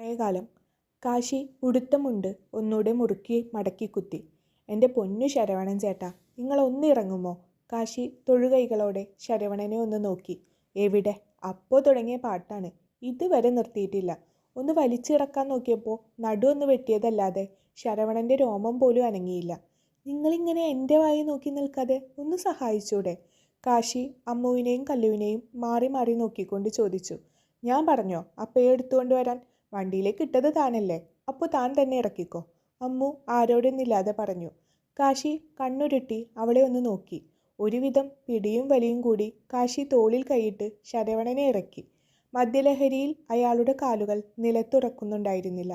പഴയകാലം. കാശി ഉടുത്തമുണ്ട് ഒന്നൂടെ മുറുക്കി മടക്കി കുത്തി. എൻ്റെ പൊന്നു ശരവണൻ ചേട്ടാ, നിങ്ങളൊന്നിറങ്ങുമോ? കാശി തൊഴുകൈകളോടെ ശരവണനെ ഒന്ന് നോക്കി. എവിടെ? അപ്പോൾ തുടങ്ങിയ പാട്ടാണ്. ഇതുവരെ നിർത്തിയിട്ടില്ല. ഒന്ന് വലിച്ചിറക്കാൻ നോക്കിയപ്പോൾ നടുവൊന്ന് വെട്ടിയതല്ലാതെ ശരവണൻ്റെ രോമം പോലും അനങ്ങിയില്ല. നിങ്ങളിങ്ങനെ എൻ്റെ വായി നോക്കി നിൽക്കാതെ ഒന്ന് സഹായിച്ചൂടെ? കാശി അമ്മുവിനെയും കല്ലുവിനെയും മാറി മാറി നോക്കിക്കൊണ്ട് ചോദിച്ചു. ഞാൻ പറഞ്ഞോ അപ്പയെ എടുത്തുകൊണ്ട് വരാൻ? വണ്ടിയിലേക്ക് ഇട്ടത് താനല്ലേ, അപ്പോൾ താൻ തന്നെ ഇറക്കിക്കോ, അമ്മു ആരോടെന്നില്ലാതെ പറഞ്ഞു. കാശി കണ്ണുരുട്ടി അവളെ ഒന്ന് നോക്കി. ഒരുവിധം പിടിയും വലിയും കൂടി കാശി തോളിൽ കൈയിട്ട് ശരവണനെ ഇറക്കി. മദ്യലഹരിയിൽ അയാളുടെ കാലുകൾ നിലത്തുറക്കുന്നുണ്ടായിരുന്നില്ല.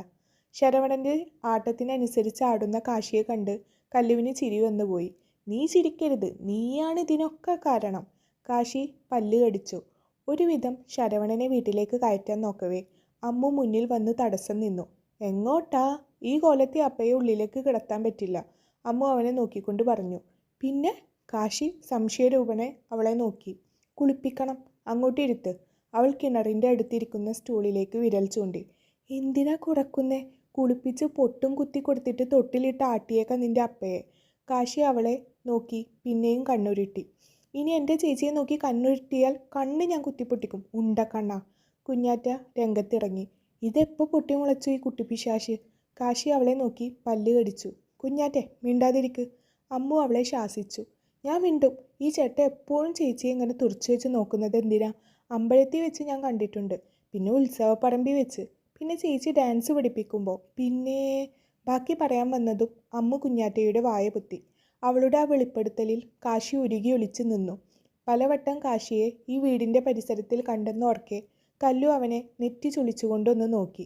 ശരവണൻ്റെ ആട്ടത്തിനനുസരിച്ച് ആടുന്ന കാശിയെ കണ്ട് കല്ലുവിന് ചിരി വന്നുപോയി. നീ ചിരിക്കരുത്, നീയാണ് ഇതിനൊക്കെ കാരണം. കാശി പല്ല് കടിച്ചു. ഒരുവിധം ശരവണനെ വീട്ടിലേക്ക് കയറ്റാൻ നോക്കവേ അമ്മു മുന്നിൽ വന്ന് തടസ്സം നിന്നു. എങ്ങോട്ടാ? ഈ കോലത്തെ അപ്പയെ ഉള്ളിലേക്ക് കിടത്താൻ പറ്റില്ല, അമ്മു അവനെ നോക്കിക്കൊണ്ട് പറഞ്ഞു. പിന്നെ? കാശി സംശയരൂപനെ അവളെ നോക്കി. കുളിപ്പിക്കണം, അങ്ങോട്ടിരുത്ത്. അവൾ കിണറിൻ്റെ അടുത്തിരിക്കുന്ന സ്റ്റൂളിലേക്ക് വിരൽ ചൂണ്ടി. എന്തിനാ കുറക്കുന്നേ? കുളിപ്പിച്ച് പൊട്ടും കുത്തി കൊടുത്തിട്ട് തൊട്ടിലിട്ട് ആട്ടിയേക്കാം നിന്റെ അപ്പയെ. കാശി അവളെ നോക്കി പിന്നെയും കണ്ണുരുട്ടി. ഇനി എൻ്റെ ചേച്ചിയെ നോക്കി കണ്ണുരുട്ടിയാൽ കണ്ണ് ഞാൻ കുത്തിപ്പൊട്ടിക്കും, ഉണ്ടക്കണ്ണ. കുഞ്ഞാറ്റ രംഗത്തിറങ്ങി. ഇതെപ്പോൾ പൊട്ടിമുളച്ചു ഈ കുട്ടിപ്പിശാശ്? കാശി അവളെ നോക്കി പല്ല് കടിച്ചു. കുഞ്ഞാറ്റെ മിണ്ടാതിരിക്ക്, അമ്മു അവളെ ശാസിച്ചു. ഞാൻ മിണ്ടും. ഈ ചേട്ട എപ്പോഴും ചേച്ചിയെ ഇങ്ങനെ തുറച്ചു വെച്ച് നോക്കുന്നത് എന്തിനാ? അമ്പലത്തിൽ വെച്ച് ഞാൻ കണ്ടിട്ടുണ്ട്, പിന്നെ ഉത്സവപ്പറമ്പിൽ വെച്ച്, പിന്നെ ചേച്ചി ഡാൻസ് പഠിപ്പിക്കുമ്പോൾ, പിന്നെ... ബാക്കി പറയാൻ വന്നതും അമ്മു കുഞ്ഞാറ്റയുടെ വായ പൊത്തി. അവളുടെ ആ വെളിപ്പെടുത്തലിൽ കാശി ഉരുകി ഒളിച്ചു നിന്നു. പലവട്ടം കാശിയെ ഈ വീടിൻ്റെ പരിസരത്തിൽ കണ്ടെന്നോർക്കെ കല്ലു അവനെ നെറ്റി ചുളിച്ചുകൊണ്ടൊന്ന് നോക്കി.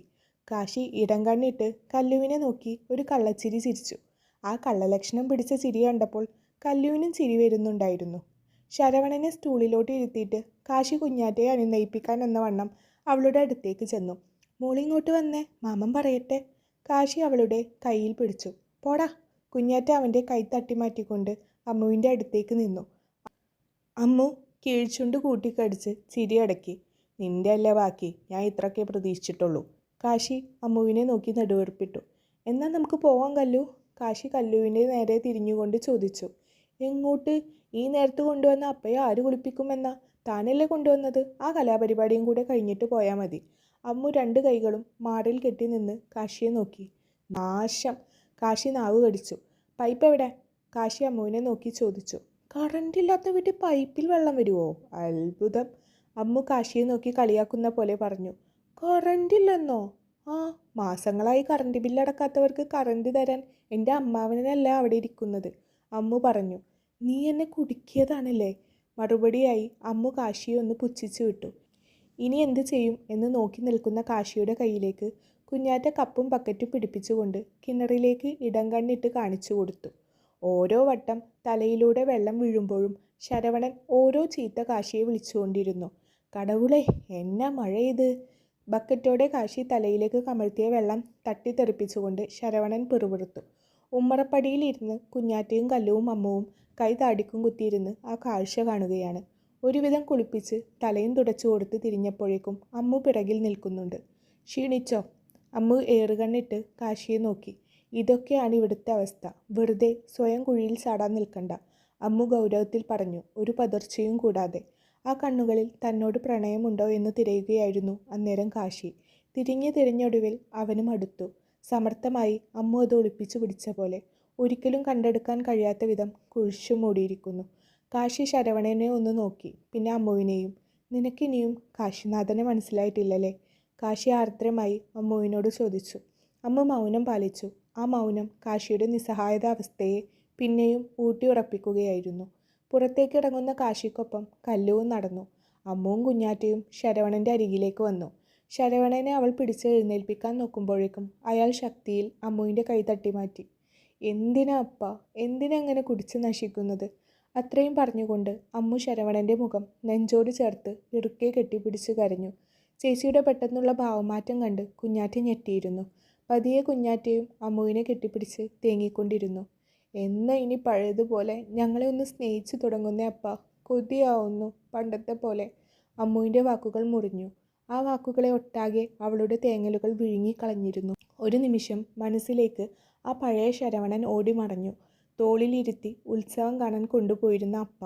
കാശി ഇടം കണ്ണിട്ട് കല്ലുവിനെ നോക്കി ഒരു കള്ളച്ചിരി ചിരിച്ചു. ആ കള്ളലക്ഷണം പിടിച്ച ചിരി കണ്ടപ്പോൾ കല്ലുവിനും ചിരി വരുന്നുണ്ടായിരുന്നു. ശരവണനെ സ്റ്റൂളിലോട്ട് ഇരുത്തിയിട്ട് കാശി കുഞ്ഞാറ്റയെ അനുനയിപ്പിക്കാൻ എന്ന വണ്ണം അവളുടെ അടുത്തേക്ക് ചെന്നു. മോളിങ്ങോട്ട് വന്നേ, മാമൻ പറയട്ടെ. കാശി അവളുടെ കയ്യിൽ പിടിച്ചു. പോടാ. കുഞ്ഞാറ്റ അവൻ്റെ കൈ തട്ടി മാറ്റിക്കൊണ്ട് അമ്മുവിൻ്റെ അടുത്തേക്ക് നിന്നു. അമ്മു കീഴ്ച്ചുണ്ട് കൂട്ടിക്കടിച്ച് ചിരി അടക്കി. നിന്റെ അല്ലേ ബാക്കി, ഞാൻ ഇത്രയൊക്കെ പ്രതീക്ഷിച്ചിട്ടുള്ളൂ. കാശി അമ്മുവിനെ നോക്കി നെടുവീർപ്പിട്ടു. എന്നാൽ നമുക്ക് പോവാം കല്ലു? കാശി കല്ലുവിൻ്റെ നേരെ തിരിഞ്ഞുകൊണ്ട് ചോദിച്ചു. എങ്ങോട്ട്? ഈ നേരത്ത് കൊണ്ടുവന്ന അപ്പയെ ആര് കുളിപ്പിക്കുമെന്നാ? താനല്ലേ കൊണ്ടുവന്നത്? ആ കലാപരിപാടിയും കൂടെ കഴിഞ്ഞിട്ട് പോയാൽ മതി. അമ്മു രണ്ട് കൈകളും മാറിൽ കെട്ടി നിന്ന് കാശിയെ നോക്കി. നാശം. കാശി നാവ് കടിച്ചു. പൈപ്പ് എവിടെ? കാശി അമ്മുവിനെ നോക്കി ചോദിച്ചു. കറണ്ടില്ലാത്ത വീട്ടിൽ പൈപ്പിൽ വെള്ളം വരുമോ? അത്ഭുതം. അമ്മു കാശിയെ നോക്കി കളിയാക്കുന്ന പോലെ പറഞ്ഞു. കറണ്ടില്ലെന്നോ? ആ, മാസങ്ങളായി കറണ്ട് ബില്ലടക്കാത്തവർക്ക് കറണ്ട് തരാൻ എൻ്റെ അമ്മാവനല്ല അവിടെ ഇരിക്കുന്നത്, അമ്മു പറഞ്ഞു. നീ എന്നെ കുടുക്കിയതാണല്ലേ? മറുപടിയായി അമ്മു കാശിയെ ഒന്ന് പുച്ഛിച്ചു വിട്ടു. ഇനി എന്ത് ചെയ്യും എന്ന് നോക്കി നിൽക്കുന്ന കാശിയുടെ കയ്യിലേക്ക് കുഞ്ഞാറ്റ കപ്പും ബക്കറ്റും പിടിപ്പിച്ചുകൊണ്ട് കിണറിലേക്ക് ഇടം കണ്ണിട്ട് കാണിച്ചു കൊടുത്തു. ഓരോ വട്ടം തലയിലൂടെ വെള്ളം വീഴുമ്പോഴും ശരവണൻ ഓരോ ചീത്ത കാശിയെ വിളിച്ചുകൊണ്ടിരുന്നു. കടവുളെ, എന്നാ മഴ ഇത്! ബക്കറ്റോടെ കാശി തലയിലേക്ക് കമഴ്ത്തിയ വെള്ളം തട്ടിത്തെറിപ്പിച്ചുകൊണ്ട് ശരവണൻ പിറുപിറുത്തു. ഉമ്മറപ്പടിയിലിരുന്ന് കുഞ്ഞാറ്റയും കല്ലുവും അമ്മുവും കൈ താടിക്കും കുത്തിയിരുന്ന് ആ കാഴ്ച കാണുകയാണ്. ഒരുവിധം കുളിപ്പിച്ച് തലയും തുടച്ചു കൊടുത്ത് തിരിഞ്ഞപ്പോഴേക്കും അമ്മു പിറകിൽ നിൽക്കുന്നുണ്ട്. ക്ഷീണിച്ചോ? അമ്മു ഏറുകണ്ണിട്ട് കാശിയെ നോക്കി. ഇതൊക്കെയാണ് ഇവിടുത്തെ അവസ്ഥ, വെറുതെ സ്വയം കുഴിയിൽ ചാടാൻ നിൽക്കണ്ട, അമ്മു ഗൗരവത്തിൽ പറഞ്ഞു, ഒരു പതർച്ചയും കൂടാതെ. ആ കണ്ണുകളിൽ തന്നോട് പ്രണയമുണ്ടോ എന്ന് തിരയുകയായിരുന്നു അന്നേരം കാശി. തിരിഞ്ഞൊടുവിൽ അവനും അടുത്തു. സമർത്ഥമായി അമ്മു അത് ഒളിപ്പിച്ചു പിടിച്ച പോലെ, ഒരിക്കലും കണ്ടെടുക്കാൻ കഴിയാത്ത വിധം കുഴിച്ചു മൂടിയിരിക്കുന്നു. കാശി ശരവണനെ ഒന്ന് നോക്കി, പിന്നെ അമ്മുവിനെയും. നിനക്കിനിയും കാശിനാഥനെ മനസ്സിലായിട്ടില്ലല്ലേ? കാശി ആർദ്രമായി അമ്മുവിനോട് ചോദിച്ചു. അമ്മു മൗനം പാലിച്ചു. ആ മൗനം കാശിയുടെ നിസ്സഹായതാവസ്ഥയെ പിന്നെയും ഊട്ടിയുറപ്പിക്കുകയായിരുന്നു. പുറത്തേക്കിറങ്ങുന്ന കാശിക്കൊപ്പം കല്ലുവും നടന്നു. അമ്മുവും കുഞ്ഞാറ്റയും ശരവണൻ്റെ അരികിലേക്ക് വന്നു. ശരവണനെ അവൾ പിടിച്ച് എഴുന്നേൽപ്പിക്കാൻ നോക്കുമ്പോഴേക്കും അയാൾ ശക്തിയിൽ അമ്മുവിൻ്റെ കൈ തട്ടി മാറ്റി. എന്തിനാ അപ്പ, എന്തിനാ അങ്ങനെ കുടിച്ച് നശിക്കുന്നത്? അത്രയും പറഞ്ഞുകൊണ്ട് അമ്മു ശരവണൻ്റെ മുഖം നെഞ്ചോട് ചേർത്ത് ഇറുക്കെ കെട്ടിപ്പിടിച്ച് കരഞ്ഞു. ചേച്ചിയുടെ പെട്ടെന്നുള്ള ഭാവമാറ്റം കണ്ട് കുഞ്ഞാറ്റ ഞെട്ടിയിരുന്നു. പതിയെ കുഞ്ഞാറ്റയും അമ്മുവിനെ കെട്ടിപ്പിടിച്ച് തേങ്ങിക്കൊണ്ടിരുന്നു. എന്നാ ഇനി പഴയതുപോലെ ഞങ്ങളെ ഒന്ന് സ്നേഹിച്ചു തുടങ്ങുന്നേ അപ്പ, കൊതിയാവുന്നു പണ്ടത്തെ പോലെ. അമ്മുവിൻ്റെ വാക്കുകൾ മുറിഞ്ഞു. ആ വാക്കുകളെ ഒട്ടാകെ അവളുടെ തേങ്ങലുകൾ വിഴുങ്ങിക്കളഞ്ഞിരുന്നു. ഒരു നിമിഷം മനസ്സിലേക്ക് ആ പഴയ ശരവണൻ ഓടി മറഞ്ഞു. തോളിലിരുത്തി ഉത്സവം കാണാൻ കൊണ്ടുപോയിരുന്ന അപ്പ.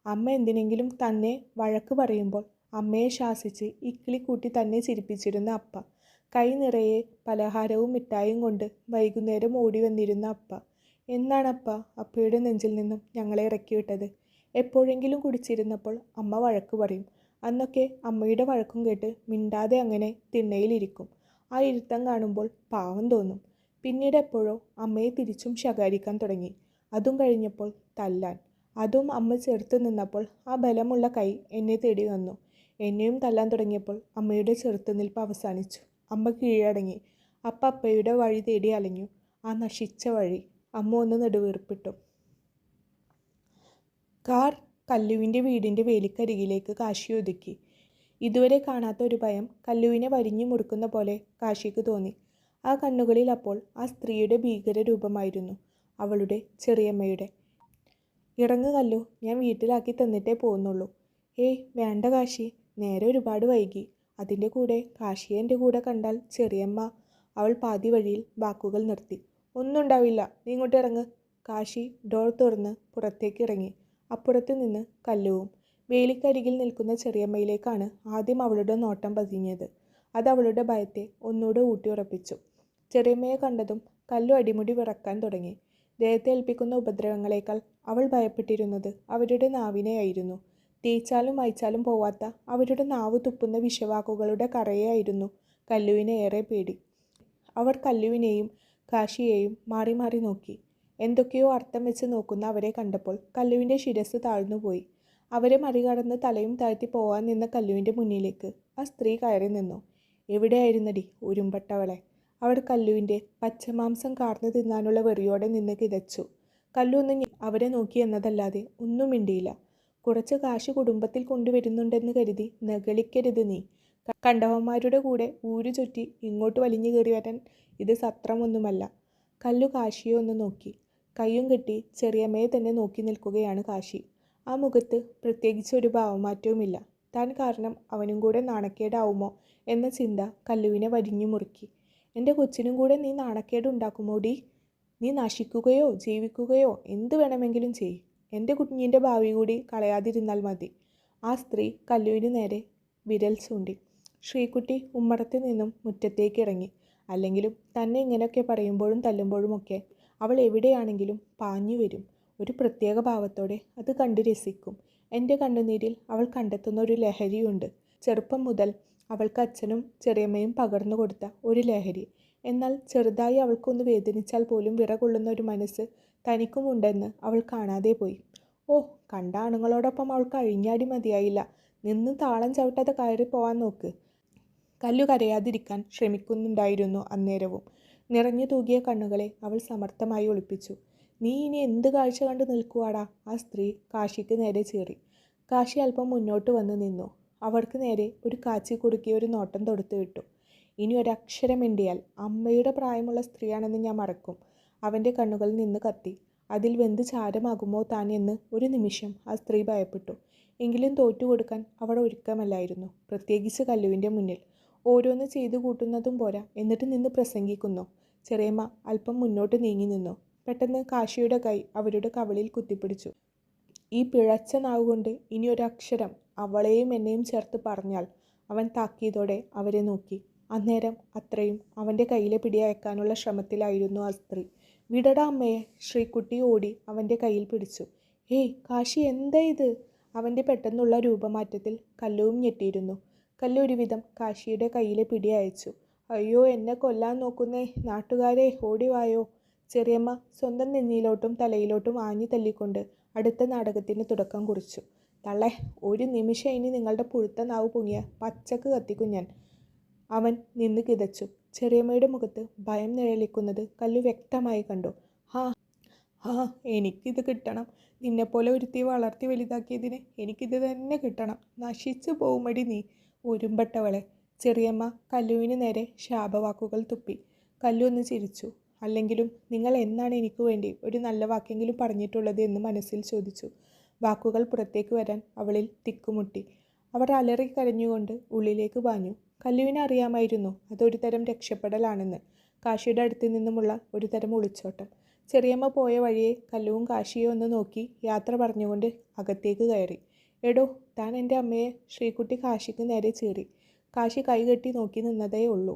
അമ്മ എന്തിനെങ്കിലും തന്നെ വഴക്ക് പറയുമ്പോൾ അമ്മയെ ശാസിച്ച് ഇക്കിളി കൂട്ടി തന്നെ ചിരിപ്പിച്ചിരുന്ന അപ്പ. കൈ നിറയെ പലഹാരവും മിഠായും കൊണ്ട് വൈകുന്നേരം ഓടി വന്നിരുന്ന അപ്പ. എന്നാണപ്പ അപ്പയുടെ നെഞ്ചിൽ നിന്നും ഞങ്ങളെ ഇറക്കിവിട്ടത്? എപ്പോഴെങ്കിലും കുടിച്ചിരുന്നപ്പോൾ അമ്മ വഴക്ക് പറയും. അന്നൊക്കെ അമ്മയുടെ വഴക്കും കേട്ട് മിണ്ടാതെ അങ്ങനെ തിണ്ണയിലിരിക്കും. ആ ഇരുത്തം കാണുമ്പോൾ പാവം തോന്നും. പിന്നീട് എപ്പോഴോ അമ്മയെ തിരിച്ചും ശകാരിക്കാൻ തുടങ്ങി. അതും കഴിഞ്ഞപ്പോൾ തല്ലാൻ. അതും അമ്മ ചെറുത്ത് നിന്നപ്പോൾ ആ ബലമുള്ള കൈ എന്നെ തേടി വന്നു. എന്നെയും തല്ലാൻ തുടങ്ങിയപ്പോൾ അമ്മയുടെ ചെറുത്തുനിൽപ്പ് അവസാനിച്ചു. അമ്മ കീഴടങ്ങി. അപ്പയുടെ വഴി തേടി അലഞ്ഞു. ആ നശിച്ച വഴി. അമ്മ ഒന്ന് നെടുവീർപ്പിട്ടു. കാർ കല്ലുവിൻ്റെ വീടിൻ്റെ വേലിക്കരികിലേക്ക് കാശി ഒതുക്കി. ഇതുവരെ കാണാത്ത ഒരു ഭയം കല്ലുവിനെ വരിഞ്ഞു മുറുക്കുന്ന പോലെ കാശിക്ക് തോന്നി. ആ കണ്ണുകളിൽ അപ്പോൾ ആ സ്ത്രീയുടെ ഭീകര രൂപമായിരുന്നു, അവളുടെ ചെറിയമ്മയുടെ. ഇറങ്ങു കല്ലു, ഞാൻ വീട്ടിലാക്കി തന്നിട്ടേ പോകുന്നുള്ളൂ. ഏയ് വേണ്ട കാശി, നേരെ ഒരുപാട് വൈകി. അതിൻ്റെ കൂടെ കാശിയെ എൻ്റെ കൂടെ കണ്ടാൽ ചെറിയമ്മ. അവൾ പാതി വഴിയിൽ വാക്കുകൾ നിർത്തി. ഒന്നും ഉണ്ടാവില്ല, നീ ഇങ്ങോട്ട് ഇറങ്ങ്. കാശി ഡോർ തുറന്ന് പുറത്തേക്ക് ഇറങ്ങി. അപ്പുറത്ത് നിന്ന് കല്ലുവും. വേലിക്കരികിൽ നിൽക്കുന്ന ചെറിയമ്മയിലേക്കാണ് ആദ്യം അവളുടെ നോട്ടം പതിഞ്ഞത്. അത് അവളുടെ ഭയത്തെ ഒന്നുകൂടെ ഊട്ടിയുറപ്പിച്ചു. ചെറിയമ്മയെ കണ്ടതും കല്ലു അടിമുടി വിറക്കാൻ തുടങ്ങി. ദേഹത്തെ ഏൽപ്പിക്കുന്ന ഉപദ്രവങ്ങളേക്കാൾ അവൾ ഭയപ്പെട്ടിരുന്നത് അവരുടെ നാവിനെയായിരുന്നു. തേച്ചാലും വായിച്ചാലും പോവാത്ത അവരുടെ നാവ് തുപ്പുന്ന വിഷവാക്കുകളുടെ കറയായിരുന്നു കല്ലുവിനെ ഏറെ പേടി. അവർ കല്ലുവിനെയും കാശിയെയും മാറി മാറി നോക്കി. എന്തൊക്കെയോ അർത്ഥം വെച്ച് നോക്കുന്ന അവരെ കണ്ടപ്പോൾ കല്ലുവിൻ്റെ ശിരസ് താഴ്ന്നുപോയി. അവരെ മറികടന്ന് തലയും താഴ്ത്തി പോവാൻ നിന്ന കല്ലുവിൻ്റെ മുന്നിലേക്ക് ആ സ്ത്രീ കയറി നിന്നു. എവിടെയായിരുന്നടി ഉരുമ്പട്ടവളെ? അവൾ കല്ലുവിൻ്റെ പച്ചമാംസം കാർന്നു തിന്നാനുള്ള വെറിയോടെ നിന്ന് കിതച്ചു. കല്ലു ഒന്ന് അവരെ നോക്കി എന്നതല്ലാതെ ഒന്നും മിണ്ടിയില്ല. കുറച്ച് കാശ് കുടുംബത്തിൽ കൊണ്ടുവരുന്നുണ്ടെന്ന് കരുതി നകളിക്കരുത് നീ. കണ്ടവന്മാരുടെ കൂടെ ഊരു ചുറ്റി ഇങ്ങോട്ട് വലിഞ്ഞു കയറി വരാൻ ഇത് സത്രമൊന്നുമല്ല. കല്ലു കാശിയെ ഒന്ന് നോക്കി. കയ്യും കെട്ടി ചെറിയമ്മയെ തന്നെ നോക്കി നിൽക്കുകയാണ് കാശി. ആ മുഖത്ത് പ്രത്യേകിച്ച് ഒരു ഭാവമാറ്റവുമില്ല. താൻ കാരണം അവനും കൂടെ നാണക്കേടാവുമോ എന്ന ചിന്ത കല്ലുവിനെ വരിഞ്ഞു മുറുക്കി. എൻ്റെ കൊച്ചിനും കൂടെ നീ നാണക്കേടുണ്ടാക്കുമോടി? നീ നശിക്കുകയോ ജീവിക്കുകയോ എന്ത് വേണമെങ്കിലും ചെയ്യ്. എൻ്റെ കുഞ്ഞിൻ്റെ ഭാവി കൂടി കളയാതിരുന്നാൽ മതി. ആ സ്ത്രീ കല്ലുവിന് നേരെ വിരൽ ചൂണ്ടി. ശ്രീകുട്ടി ഉമ്മറത്ത് നിന്നും മുറ്റത്തേക്ക് ഇറങ്ങി. അല്ലെങ്കിലും തന്നെ ഇങ്ങനെയൊക്കെ പറയുമ്പോഴും തല്ലുമ്പോഴുമൊക്കെ അവൾ എവിടെയാണെങ്കിലും പാഞ്ഞു വരും. ഒരു പ്രത്യേക ഭാവത്തോടെ അത് കണ്ട് രസിക്കും. എൻ്റെ കണ്ണുനീരിൽ അവൾ കണ്ടെത്തുന്ന ഒരു ലഹരിയുണ്ട്. ചെറുപ്പം മുതൽ അവൾക്ക് അച്ഛനും ചെറിയമ്മയും പകർന്നു കൊടുത്ത ഒരു ലഹരി. എന്നാൽ ചെറുതായി അവൾക്കൊന്ന് വേദനിച്ചാൽ പോലും വിറകൊള്ളുന്ന ഒരു മനസ്സ് തനിക്കുമുണ്ടെന്ന് അവൾ കാണാതെ പോയി. ഓ, കണ്ട ആണുങ്ങളോടൊപ്പം അവൾക്ക് അഴിഞ്ഞാടി മതിയായില്ല. നിന്ന് താളം ചവിട്ടാതെ കയറി പോവാൻ നോക്ക്. കല്ലു കരയാതിരിക്കാൻ ശ്രമിക്കുന്നുണ്ടായിരുന്നു അന്നേരവും. നിറഞ്ഞു തൂകിയ കണ്ണുകളെ അവൾ സമർത്ഥമായി ഒളിപ്പിച്ചു. നീ ഇനി എന്ത് കാഴ്ച കണ്ട് നിൽക്കുവാടാ? ആ സ്ത്രീ കാശിക്ക് നേരെ ചീറി. കാശി അല്പം മുന്നോട്ട് വന്ന് നിന്നു. അവർക്ക് നേരെ ഒരു കാച്ചി കുറുക്കിയ ഒരു നോട്ടം തൊടുത്തു വിട്ടു. ഇനി ഒരക്ഷരം മിണ്ടിയാൽ അമ്മയുടെ പ്രായമുള്ള സ്ത്രീയാണെന്ന് ഞാൻ മറക്കും. അവൻ്റെ കണ്ണുകൾ നിന്ന് കത്തി. അതിൽ വെന്ത് ചാരമാകുമോ താൻ എന്ന് ഒരു നിമിഷം ആ സ്ത്രീ ഭയപ്പെട്ടു. എങ്കിലും തോറ്റുകൊടുക്കാൻ അവൾ ഒരുക്കമല്ലായിരുന്നു, പ്രത്യേകിച്ച് കല്ലുവിൻ്റെ മുന്നിൽ. ഓരോന്ന് ചെയ്തു കൂട്ടുന്നതും പോരാ, എന്നിട്ട് നിന്ന് പ്രസംഗിക്കുന്നു. ചെറിയമ്മ അല്പം മുന്നോട്ട് നീങ്ങി നിന്നു. പെട്ടെന്ന് കാശിയുടെ കൈ അവരുടെ കവിളിൽ കുത്തിപ്പിടിച്ചു. ഈ പിഴച്ച നാവുകൊണ്ട് ഇനി ഒരക്ഷരം അവളെയും എന്നെയും ചേർത്ത് പറഞ്ഞാൽ. അവൻ താക്കീതോടെ അവരെ നോക്കി. അന്നേരം അത്രയും അവൻ്റെ കയ്യിലെ പിടി അയക്കാനുള്ള ശ്രമത്തിലായിരുന്നു ആ സ്ത്രീ. വിടടാ അമ്മയെ! ശ്രീകുട്ടി ഓടി അവൻ്റെ കയ്യിൽ പിടിച്ചു. ഏയ് കാശി, എന്താ ഇത്? അവൻ്റെ പെട്ടെന്നുള്ള രൂപമാറ്റത്തിൽ കല്ലുവും ഞെട്ടിയിരുന്നു. കല്ലു ഒരുവിധം കാശിയുടെ കയ്യിലെ പിടി അയച്ചു. അയ്യോ, എന്നെ കൊല്ലാൻ നോക്കുന്നേ! നാട്ടുകാരെ ഓടിവായോ! ചെറിയമ്മ സ്വന്തം നെഞ്ഞിലോട്ടും തലയിലോട്ടും ആഞ്ഞു തല്ലിക്കൊണ്ട് അടുത്ത നാടകത്തിന് തുടക്കം കുറിച്ചു. തള്ളേ, ഒരു നിമിഷം ഇനി നിങ്ങളുടെ പുഴുത്ത നാവ് പൊങ്ങിയ പച്ചക്ക് കത്തിക്കും ഞാൻ. അവൻ നിന്ന് കിതച്ചു. ചെറിയമ്മയുടെ മുഖത്ത് ഭയം നിഴലിക്കുന്നത് കല്ലു വ്യക്തമായി കണ്ടു. ഹാ, എനിക്കിത് കിട്ടണം. നിന്നെപ്പോലെ ഒരുത്തി വളർത്തി വലുതാക്കിയതിന് എനിക്കിത് തന്നെ കിട്ടണം. നശിച്ചു പോകുമടി നീ, ഉരുമ്പട്ടവളെ! ചെറിയമ്മ കല്ലുവിന് നേരെ ശാപവാക്കുകൾ തുപ്പി. കല്ലു ഒന്ന് ചിരിച്ചു. അല്ലെങ്കിലും നിങ്ങൾ എന്നാണ് എനിക്ക് വേണ്ടി ഒരു നല്ല വാക്കെങ്കിലും പറഞ്ഞിട്ടുള്ളത് എന്ന് മനസ്സിൽ ചോദിച്ചു. വാക്കുകൾ പുറത്തേക്ക് വരാൻ അവളിൽ തിക്കുമുട്ടി. അവർ അലറി കരഞ്ഞുകൊണ്ട് ഉള്ളിലേക്ക് പാഞ്ഞു. കല്ലുവിന് അറിയാമായിരുന്നു അതൊരു തരം രക്ഷപ്പെടലാണെന്ന്. കാശിയുടെ അടുത്ത് നിന്നുമുള്ള ഒരു തരം ഒളിച്ചോട്ടം. ചെറിയമ്മ പോയ വഴിയെ കല്ലുവും കാശിയെ ഒന്ന് നോക്കി യാത്ര പറഞ്ഞുകൊണ്ട് അകത്തേക്ക് കയറി. എടോ, താൻ എൻ്റെ അമ്മയെ? ശ്രീകുട്ടി കാശിക്ക് നേരെ ചീറി. കാശി കൈകെട്ടി നോക്കി നിന്നതേ ഉള്ളൂ.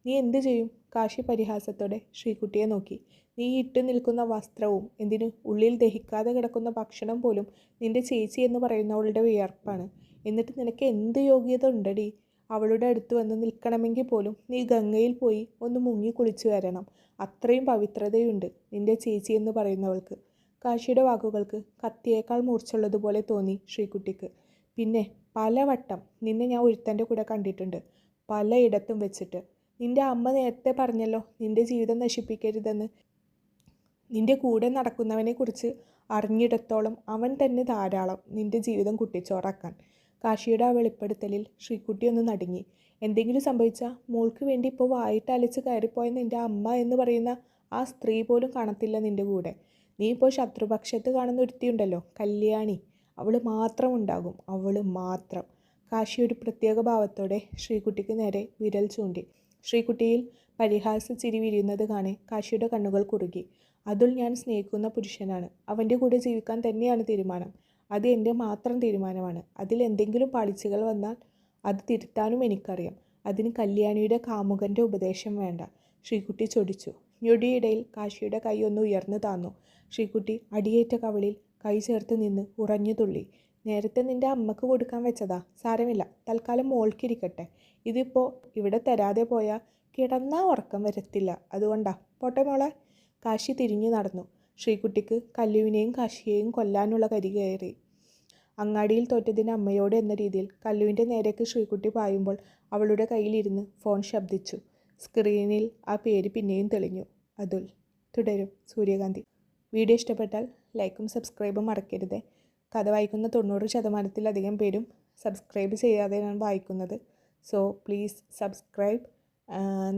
നീ എന്തു ചെയ്യും? കാശി പരിഹാസത്തോടെ ശ്രീകുട്ടിയെ നോക്കി. നീ ഇട്ട് നിൽക്കുന്ന വസ്ത്രവും എന്തിനു ഉള്ളിൽ ദഹിക്കാതെ കിടക്കുന്ന ഭക്ഷണം പോലും നിന്റെ ചേച്ചി എന്ന് പറയുന്നവളുടെ വിയർപ്പാണ്. എന്നിട്ട് നിനക്ക് എന്ത് യോഗ്യത ഉണ്ടടി? അവളുടെ അടുത്ത് വന്ന് നിൽക്കണമെങ്കിൽ പോലും നീ ഗംഗയിൽ പോയി ഒന്ന് മുങ്ങി കുളിച്ചു വരണം. അത്രയും പവിത്രതയുണ്ട് നിന്റെ ചേച്ചി എന്ന് പറയുന്നവൾക്ക്. കാശിയുടെ വാക്കുകൾക്ക് കത്തിയേക്കാൾ മൂർച്ചുള്ളതുപോലെ തോന്നി ശ്രീകുട്ടിക്ക്. പിന്നെ പലവട്ടം നിന്നെ ഞാൻ ഒരുത്തൻ്റെ കൂടെ കണ്ടിട്ടുണ്ട്, പലയിടത്തും വെച്ചിട്ട്. നിന്റെ അമ്മ നേരത്തെ പറഞ്ഞല്ലോ നിന്റെ ജീവിതം നശിപ്പിക്കരുതെന്ന്. നിന്റെ കൂടെ നടക്കുന്നവനെക്കുറിച്ച് അറിഞ്ഞിടത്തോളം അവൻ തന്നെ ധാരാളം നിന്റെ ജീവിതം കുട്ടിച്ചോറാക്കാൻ. കാശിയുടെ ആ വെളിപ്പെടുത്തലിൽ ശ്രീകുട്ടി ഒന്ന് നടുങ്ങി. എന്തെങ്കിലും സംഭവിച്ചാൽ മോൾക്ക് വേണ്ടി ഇപ്പോൾ വായിട്ട് അലച്ച് കയറിപ്പോയ നിന്റെ അമ്മ എന്ന് പറയുന്ന ആ സ്ത്രീ പോലും കാണത്തില്ല നിന്റെ കൂടെ. നീ ഇപ്പോൾ ശത്രുപക്ഷത്ത് കാണുന്ന ഒരുത്തിയുണ്ടല്ലോ, കല്യാണി, അവൾ മാത്രം ഉണ്ടാകും, അവൾ മാത്രം. കാശി ഒരു പ്രത്യേക ഭാവത്തോടെ ശ്രീകുട്ടിക്ക് നേരെ വിരൽ ചൂണ്ടി. ശ്രീകുട്ടിയിൽ പരിഹാസ ചിരി വിരിയുന്നത് കാണെ കാശിയുടെ കണ്ണുകൾ കുറുകി. അതുൽ ഞാൻ സ്നേഹിക്കുന്ന പുരുഷനാണ്. അവൻ്റെ കൂടെ ജീവിക്കാൻ തന്നെയാണ് തീരുമാനം. അത് എൻ്റെ മാത്രം തീരുമാനമാണ്. അതിൽ എന്തെങ്കിലും പാളിച്ചകൾ വന്നാൽ അത് തിരുത്താനും എനിക്കറിയാം. അതിന് കല്യാണിയുടെ കാമുകൻ്റെ ഉപദേശം വേണ്ട. ശ്രീകുട്ടി ചൊടിച്ചു. ഞൊടിയിടയിൽ കാശിയുടെ കൈ ഒന്ന് ഉയർന്നു താന്നു. ശ്രീകുട്ടി അടിയേറ്റ കവിളിൽ കൈ ചേർത്ത് നിന്ന് ഉറഞ്ഞു തുള്ളി. നേരത്തെ നിൻ്റെ അമ്മക്ക് കൊടുക്കാൻ വെച്ചതാ, സാരമില്ല, തൽക്കാലം മോൾക്കിരിക്കട്ടെ. ഇതിപ്പോൾ ഇവിടെ തരാതെ പോയാൽ കിടന്നാ ഉറക്കം വരത്തില്ല, അതുകൊണ്ടാ. പോട്ടെ മോളെ. കാശി തിരിഞ്ഞു നടന്നു. ശ്രീകുട്ടിക്ക് കല്ലുവിനെയും കാശിയെയും കൊല്ലാനുള്ള കരി കയറി. അങ്ങാടിയിൽ തോറ്റതിന് അമ്മയോട് എന്ന രീതിയിൽ കല്ലുവിൻ്റെ നേരേക്ക് ശ്രീകുട്ടി പായുമ്പോൾ അവളുടെ കയ്യിലിരുന്ന് ഫോൺ ശബ്ദിച്ചു. സ്ക്രീനിൽ ആ പേര് പിന്നെയും തെളിഞ്ഞു. അതുൽ. തുടരും. സൂര്യകാന്തി. വീഡിയോ ഇഷ്ടപ്പെട്ടാൽ ലൈക്കും സബ്സ്ക്രൈബും മറക്കരുത്. കഥ വായിക്കുന്ന 90% പേരും സബ്സ്ക്രൈബ് ചെയ്യാതെയാണ് വായിക്കുന്നത്. So please subscribe.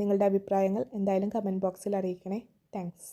നിങ്ങളുടെ അഭിപ്രായങ്ങൾ എന്തായാലും കമൻറ്റ് ബോക്സിൽ അറിയിക്കണേ. താങ്ക്സ്.